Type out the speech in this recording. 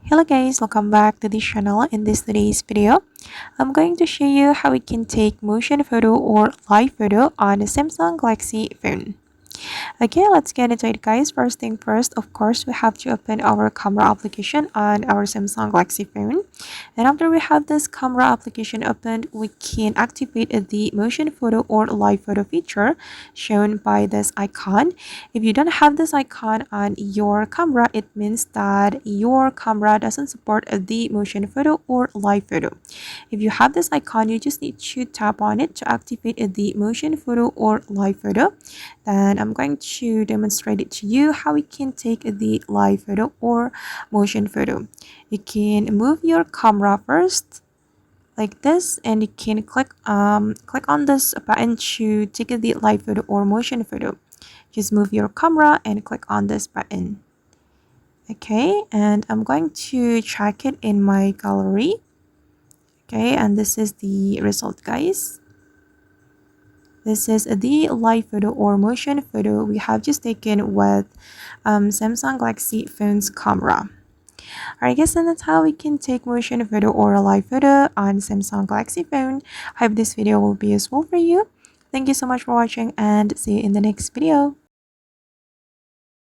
Hello guys, welcome back to this channel. In this today's video, I'm going to show you how we can take motion photo or live photo on a Samsung Galaxy phone. Okay, let's get into it guys. First thing first, of course, we have to open our camera application on our Samsung Galaxy phone. And after we have this camera application opened, we can activate the motion photo or live photo feature shown by this icon. If you don't have this icon on your camera, it means that your camera doesn't support the motion photo or live photo. If you have this icon, you just need to tap on it to activate the motion photo or live photo. Then I'm going to demonstrate it to you how we can take the live photo or motion photo. You can move your camera first like this, and you can click on this button to take the live photo or motion photo. Just move your camera and click on this button. Okay, and I'm going to check it in my gallery. Okay, and this is the result guys. This is the live photo or motion photo we have just taken with Samsung Galaxy phone's camera. Alright guys, and that's how we can take motion photo or a live photo on Samsung Galaxy phone. I hope this video will be useful for you. Thank you so much for watching and see you in the next video.